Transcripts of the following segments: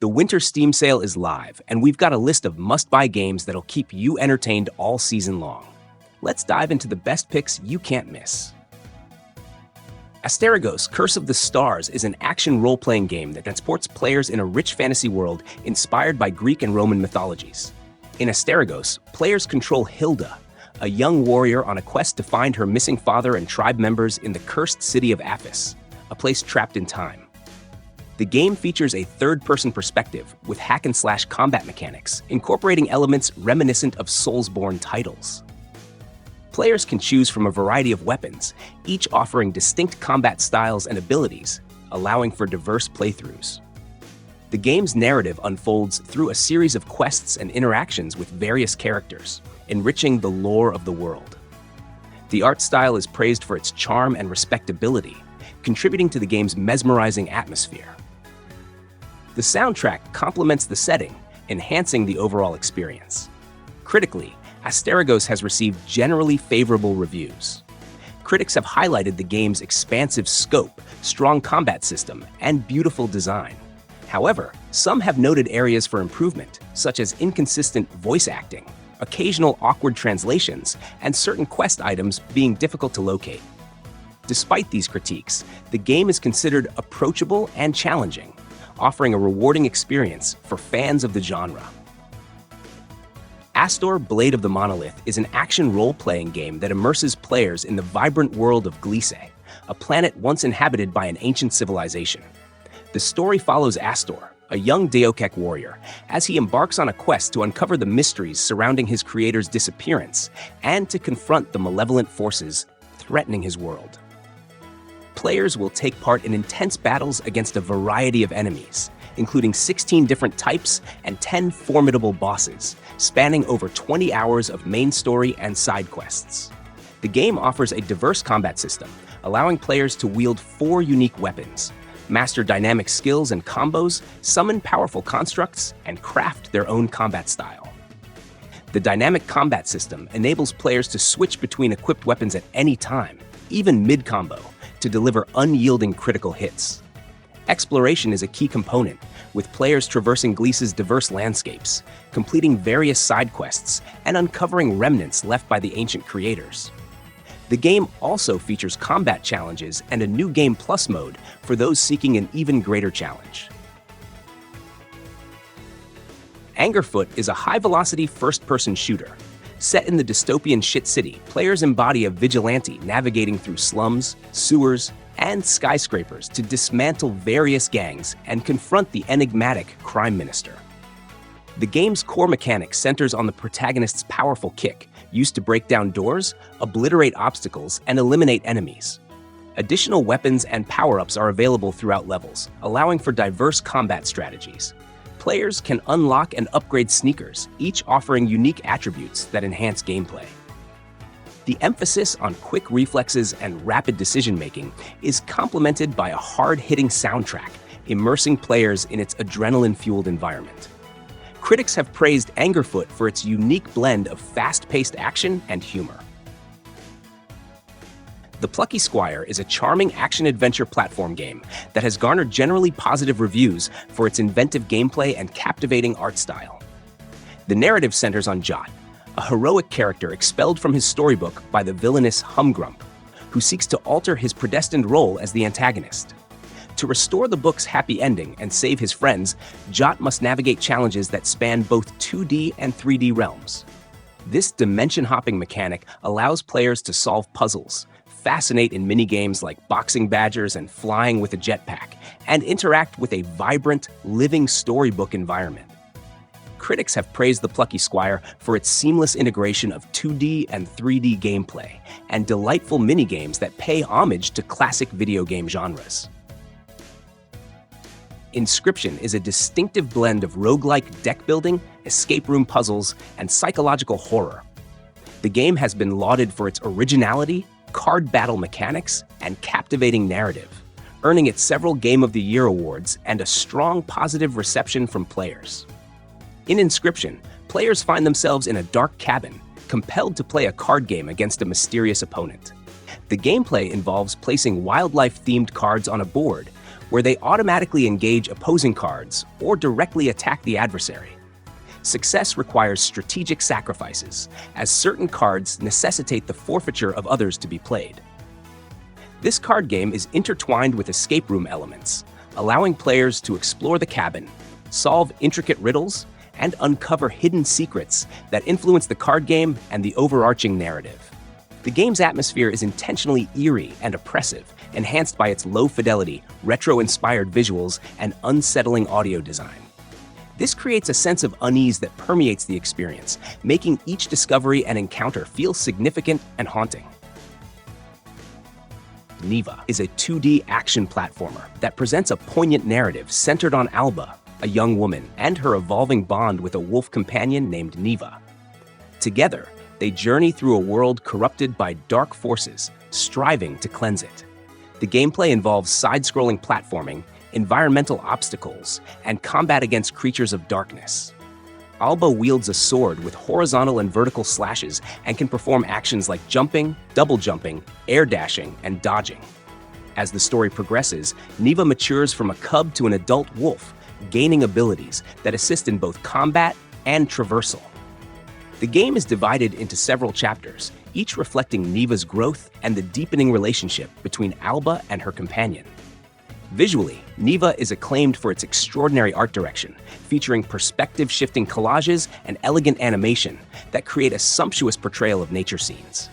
The winter Steam sale is live, and we've got a list of must-buy games that'll keep you entertained all season long. Let's dive into the best picks you can't miss. Asterigos, Curse of the Stars is an action role-playing game that transports players in a rich fantasy world inspired by Greek and Roman mythologies. In Asterigos, players control Hilda, a young warrior on a quest to find her missing father and tribe members in the cursed city of Aphis, a place trapped in time. The game features a third-person perspective with hack-and-slash combat mechanics, incorporating elements reminiscent of Soulsborne titles. Players can choose from a variety of weapons, each offering distinct combat styles and abilities, allowing for diverse playthroughs. The game's narrative unfolds through a series of quests and interactions with various characters, enriching the lore of the world. The art style is praised for its charm and respectability, contributing to the game's mesmerizing atmosphere. The soundtrack complements the setting, enhancing the overall experience. Critically, Asterigos has received generally favorable reviews. Critics have highlighted the game's expansive scope, strong combat system, and beautiful design. However, some have noted areas for improvement, such as inconsistent voice acting, occasional awkward translations, and certain quest items being difficult to locate. Despite these critiques, the game is considered approachable and challenging, offering a rewarding experience for fans of the genre. Astor, Blade of the Monolith is an action role-playing game that immerses players in the vibrant world of Gliese, a planet once inhabited by an ancient civilization. The story follows Astor, a young DUCKSIDE warrior, as he embarks on a quest to uncover the mysteries surrounding his creator's disappearance and to confront the malevolent forces threatening his world. Players will take part in intense battles against a variety of enemies, including 16 different types and 10 formidable bosses, spanning over 20 hours of main story and side quests. The game offers a diverse combat system, allowing players to wield 4 unique weapons, master dynamic skills and combos, summon powerful constructs, and craft their own combat style. The dynamic combat system enables players to switch between equipped weapons at any time, even mid-combo, to deliver unyielding critical hits. Exploration is a key component, with players traversing Gliese's diverse landscapes, completing various side quests, and uncovering remnants left by the ancient creators. The game also features combat challenges and a new Game Plus mode for those seeking an even greater challenge. Angerfoot is a high-velocity first-person shooter. Set in the dystopian Shit City, players embody a vigilante navigating through slums, sewers, and skyscrapers to dismantle various gangs and confront the enigmatic crime minister. The game's core mechanic centers on the protagonist's powerful kick, used to break down doors, obliterate obstacles, and eliminate enemies. Additional weapons and power-ups are available throughout levels, allowing for diverse combat strategies. Players can unlock and upgrade sneakers, each offering unique attributes that enhance gameplay. The emphasis on quick reflexes and rapid decision-making is complemented by a hard-hitting soundtrack, immersing players in its adrenaline-fueled environment. Critics have praised Angerfoot for its unique blend of fast-paced action and humor. The Plucky Squire is a charming action-adventure platform game that has garnered generally positive reviews for its inventive gameplay and captivating art style. The narrative centers on Jot, a heroic character expelled from his storybook by the villainous Humgrump, who seeks to alter his predestined role as the antagonist. To restore the book's happy ending and save his friends, Jot must navigate challenges that span both 2D and 3D realms. This dimension-hopping mechanic allows players to solve puzzles, fascinate in minigames like boxing badgers and flying with a jetpack, and interact with a vibrant, living storybook environment. Critics have praised the Plucky Squire for its seamless integration of 2D and 3D gameplay and delightful minigames that pay homage to classic video game genres. Inscryption is a distinctive blend of roguelike deck building, escape room puzzles, and psychological horror. The game has been lauded for its originality, card battle mechanics, and captivating narrative, earning it several Game of the Year awards and a strong positive reception from players. In Inscryption, players find themselves in a dark cabin, compelled to play a card game against a mysterious opponent. The gameplay involves placing wildlife-themed cards on a board, where they automatically engage opposing cards or directly attack the adversary. Success requires strategic sacrifices, as certain cards necessitate the forfeiture of others to be played. This card game is intertwined with escape room elements, allowing players to explore the cabin, solve intricate riddles, and uncover hidden secrets that influence the card game and the overarching narrative. The game's atmosphere is intentionally eerie and oppressive, enhanced by its low-fidelity, retro-inspired visuals and unsettling audio design. This creates a sense of unease that permeates the experience, making each discovery and encounter feel significant and haunting. Neva is a 2D action platformer that presents a poignant narrative centered on Alba, a young woman, and her evolving bond with a wolf companion named Neva. Together, they journey through a world corrupted by dark forces, striving to cleanse it. The gameplay involves side-scrolling platforming, environmental obstacles, and combat against creatures of darkness. Alba wields a sword with horizontal and vertical slashes and can perform actions like jumping, double jumping, air dashing, and dodging. As the story progresses, Neva matures from a cub to an adult wolf, gaining abilities that assist in both combat and traversal. The game is divided into several chapters, each reflecting Neva's growth and the deepening relationship between Alba and her companion. Visually, Neva is acclaimed for its extraordinary art direction, featuring perspective-shifting collages and elegant animation that create a sumptuous portrayal of nature scenes.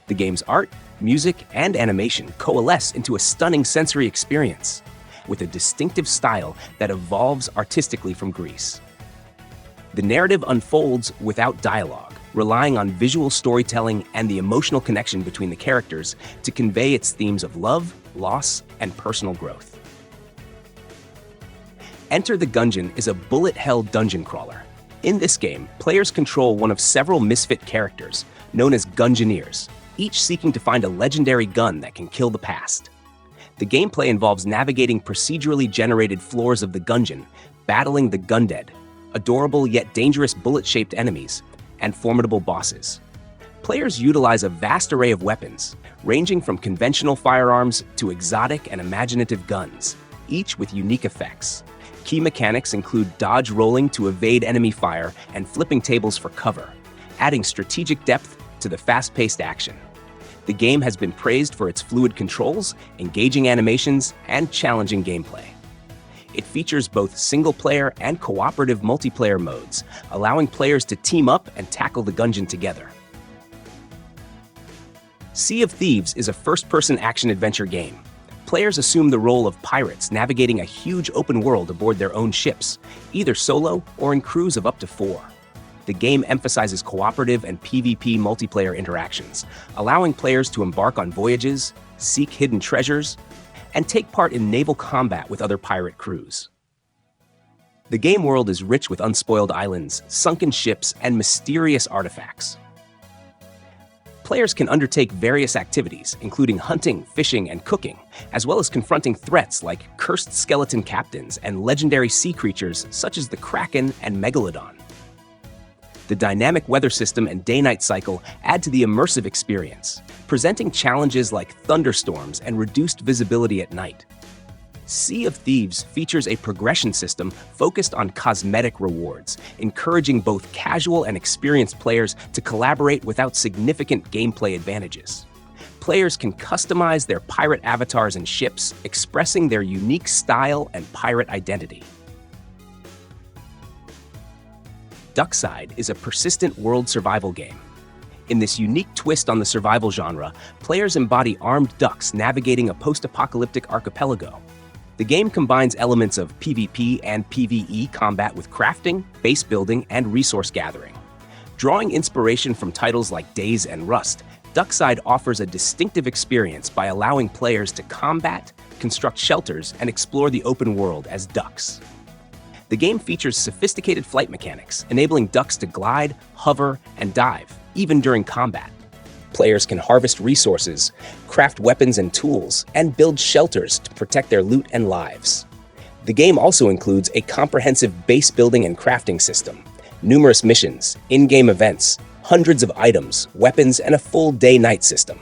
The game's art, music, and animation coalesce into a stunning sensory experience, with a distinctive style that evolves artistically from Greece. The narrative unfolds without dialogue, relying on visual storytelling and the emotional connection between the characters to convey its themes of love, loss, and personal growth. Enter the Gungeon is a bullet-hell dungeon crawler. In this game, players control one of several misfit characters, known as Gungeoneers, each seeking to find a legendary gun that can kill the past. The gameplay involves navigating procedurally generated floors of the Gungeon, battling the Gundead, adorable yet dangerous bullet-shaped enemies, and formidable bosses. Players utilize a vast array of weapons, ranging from conventional firearms to exotic and imaginative guns, each with unique effects. Key mechanics include dodge rolling to evade enemy fire and flipping tables for cover, adding strategic depth to the fast-paced action. The game has been praised for its fluid controls, engaging animations, and challenging gameplay. It features both single-player and cooperative multiplayer modes, allowing players to team up and tackle the Gungeon together. Sea of Thieves is a first-person action-adventure game. Players assume the role of pirates navigating a huge open world aboard their own ships, either solo or in crews of up to 4. The game emphasizes cooperative and PvP multiplayer interactions, allowing players to embark on voyages, seek hidden treasures, and take part in naval combat with other pirate crews. The game world is rich with unspoiled islands, sunken ships, and mysterious artifacts. Players can undertake various activities, including hunting, fishing, and cooking, as well as confronting threats like cursed skeleton captains and legendary sea creatures such as the Kraken and Megalodon. The dynamic weather system and day-night cycle add to the immersive experience, presenting challenges like thunderstorms and reduced visibility at night. Sea of Thieves features a progression system focused on cosmetic rewards, encouraging both casual and experienced players to collaborate without significant gameplay advantages. Players can customize their pirate avatars and ships, expressing their unique style and pirate identity. DUCKSIDE is a persistent world survival game. In this unique twist on the survival genre, players embody armed ducks navigating a post-apocalyptic archipelago. The game combines elements of PvP and PvE combat with crafting, base building, and resource gathering. Drawing inspiration from titles like Days and Rust, DUCKSIDE offers a distinctive experience by allowing players to combat, construct shelters, and explore the open world as ducks. The game features sophisticated flight mechanics, enabling ducks to glide, hover, and dive, even during combat. Players can harvest resources, craft weapons and tools, and build shelters to protect their loot and lives. The game also includes a comprehensive base building and crafting system, numerous missions, in-game events, hundreds of items, weapons, and a full day-night system.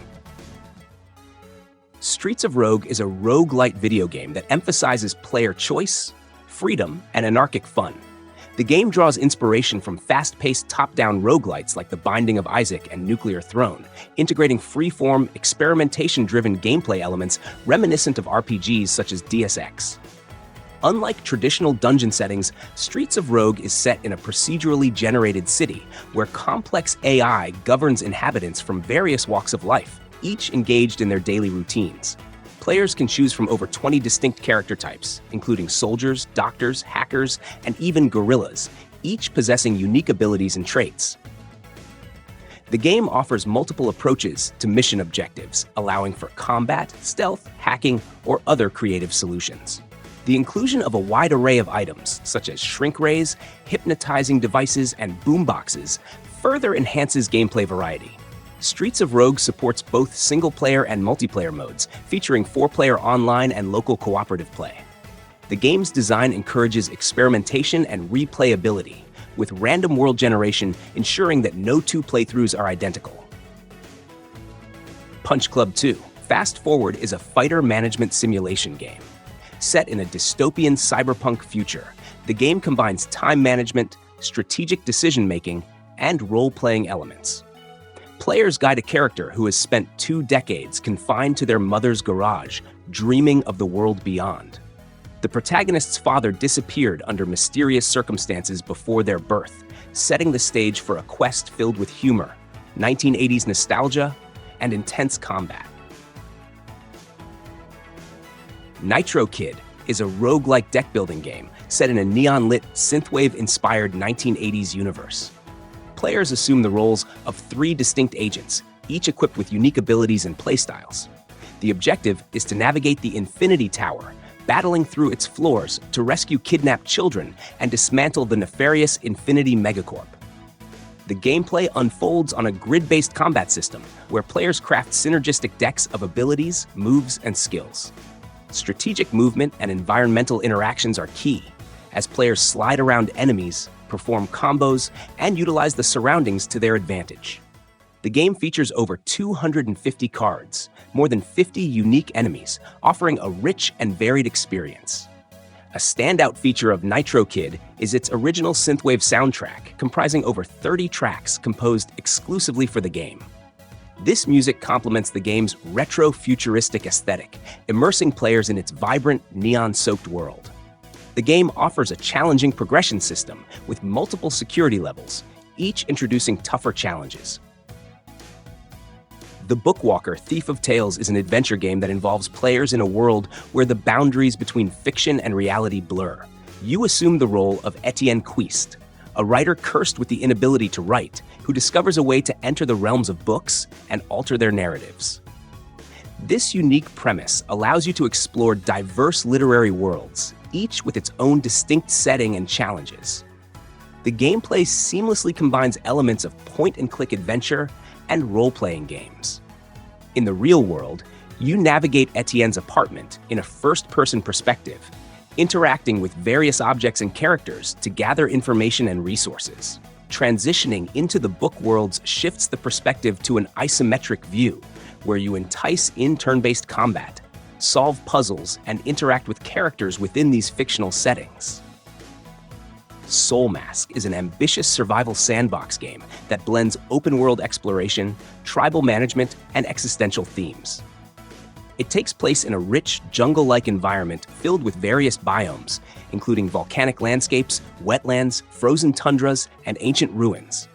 Streets of Rogue is a roguelite video game that emphasizes player choice, freedom, and anarchic fun. The game draws inspiration from fast-paced top-down roguelites like The Binding of Isaac and Nuclear Throne, integrating free-form, experimentation-driven gameplay elements reminiscent of RPGs such as Deus Ex. Unlike traditional dungeon settings, Streets of Rogue is set in a procedurally generated city where complex AI governs inhabitants from various walks of life, each engaged in their daily routines. Players can choose from over 20 distinct character types, including soldiers, doctors, hackers, and even guerrillas, each possessing unique abilities and traits. The game offers multiple approaches to mission objectives, allowing for combat, stealth, hacking, or other creative solutions. The inclusion of a wide array of items, such as shrink rays, hypnotizing devices, and boomboxes, further enhances gameplay variety. Streets of Rogue supports both single-player and multiplayer modes, featuring 4-player online and local cooperative play. The game's design encourages experimentation and replayability, with random world generation ensuring that no two playthroughs are identical. Punch Club 2 Fast Forward is a fighter management simulation game. Set in a dystopian cyberpunk future, the game combines time management, strategic decision-making, and role-playing elements. Players guide a character who has spent 2 decades confined to their mother's garage, dreaming of the world beyond. The protagonist's father disappeared under mysterious circumstances before their birth, setting the stage for a quest filled with humor, 1980s nostalgia, and intense combat. Nitro Kid is a roguelike deck-building game set in a neon-lit, synthwave-inspired 1980s universe. Players assume the roles of 3 distinct agents, each equipped with unique abilities and playstyles. The objective is to navigate the Infinity Tower, battling through its floors to rescue kidnapped children and dismantle the nefarious Infinity Megacorp. The gameplay unfolds on a grid-based combat system where players craft synergistic decks of abilities, moves, and skills. Strategic movement and environmental interactions are key, as players slide around enemies, perform combos, and utilize the surroundings to their advantage. The game features over 250 cards, more than 50 unique enemies, offering a rich and varied experience. A standout feature of Nitro Kid is its original synthwave soundtrack, comprising over 30 tracks composed exclusively for the game. This music complements the game's retro-futuristic aesthetic, immersing players in its vibrant, neon-soaked world. The game offers a challenging progression system with multiple security levels, each introducing tougher challenges. The Bookwalker Thief of Tales is an adventure game that involves players in a world where the boundaries between fiction and reality blur. You assume the role of Etienne Cuiste, a writer cursed with the inability to write, who discovers a way to enter the realms of books and alter their narratives. This unique premise allows you to explore diverse literary worlds, each with its own distinct setting and challenges. The gameplay seamlessly combines elements of point-and-click adventure and role-playing games. In the real world, you navigate Etienne's apartment in a first-person perspective, interacting with various objects and characters to gather information and resources. Transitioning into the book worlds shifts the perspective to an isometric view, where you entice in turn-based combat, solve puzzles, and interact with characters within these fictional settings. Soulmask is an ambitious survival sandbox game that blends open-world exploration, tribal management, and existential themes. It takes place in a rich, jungle-like environment filled with various biomes, including volcanic landscapes, wetlands, frozen tundras, and ancient ruins.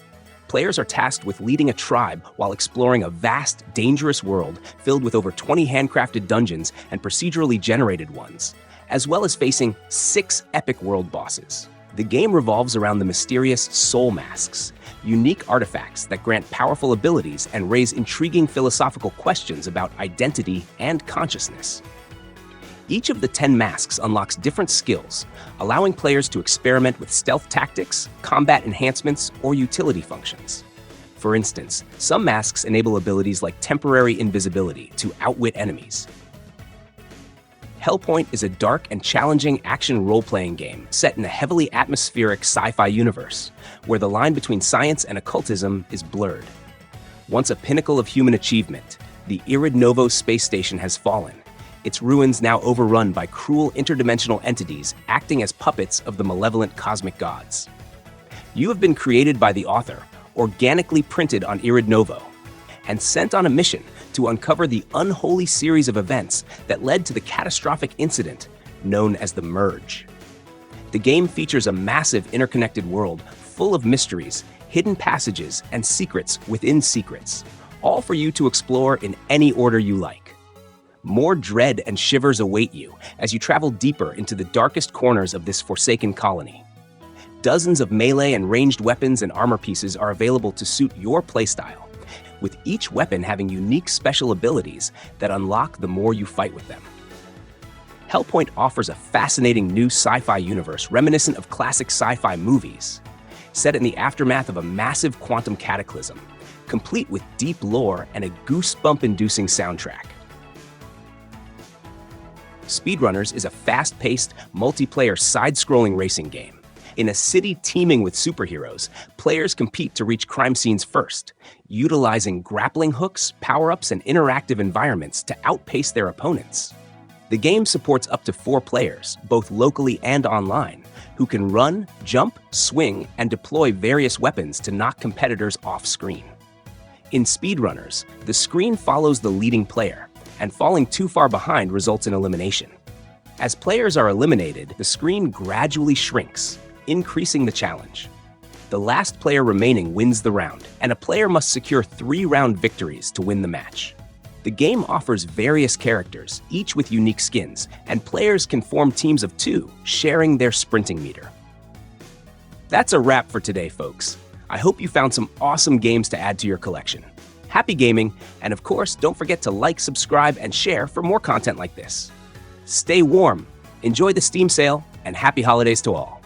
Players are tasked with leading a tribe while exploring a vast, dangerous world filled with over 20 handcrafted dungeons and procedurally generated ones, as well as facing 6 epic world bosses. The game revolves around the mysterious Soulmasks, unique artifacts that grant powerful abilities and raise intriguing philosophical questions about identity and consciousness. Each of the 10 masks unlocks different skills, allowing players to experiment with stealth tactics, combat enhancements, or utility functions. For instance, some masks enable abilities like temporary invisibility to outwit enemies. Hellpoint is a dark and challenging action role-playing game set in a heavily atmospheric sci-fi universe, where the line between science and occultism is blurred. Once a pinnacle of human achievement, The Irid Novo space station has fallen, its ruins now overrun by cruel interdimensional entities acting as puppets of the malevolent cosmic gods. You have been created by the author, organically printed on Irid Novo, and sent on a mission to uncover the unholy series of events that led to the catastrophic incident known as the Merge. The game features a massive interconnected world full of mysteries, hidden passages, and secrets within secrets, all for you to explore in any order you like. More dread and shivers await you as you travel deeper into the darkest corners of this forsaken colony. Dozens of melee and ranged weapons and armor pieces are available to suit your playstyle, with each weapon having unique special abilities that unlock the more you fight with them. Hellpoint offers a fascinating new sci-fi universe reminiscent of classic sci-fi movies, set in the aftermath of a massive quantum cataclysm, complete with deep lore and a goosebump-inducing soundtrack. Speedrunners is a fast-paced, multiplayer side-scrolling racing game. In a city teeming with superheroes, players compete to reach crime scenes first, utilizing grappling hooks, power-ups, and interactive environments to outpace their opponents. The game supports up to 4 players, both locally and online, who can run, jump, swing, and deploy various weapons to knock competitors off-screen. In Speedrunners, the screen follows the leading player, and falling too far behind results in elimination. As players are eliminated, the screen gradually shrinks, increasing the challenge. The last player remaining wins the round, and a player must secure 3-round victories to win the match. The game offers various characters, each with unique skins, and players can form teams of 2, sharing their sprinting meter. That's a wrap for today, folks. I hope you found some awesome games to add to your collection. Happy gaming, and of course, don't forget to like, subscribe, and share for more content like this. Stay warm, enjoy the Steam sale, and happy holidays to all.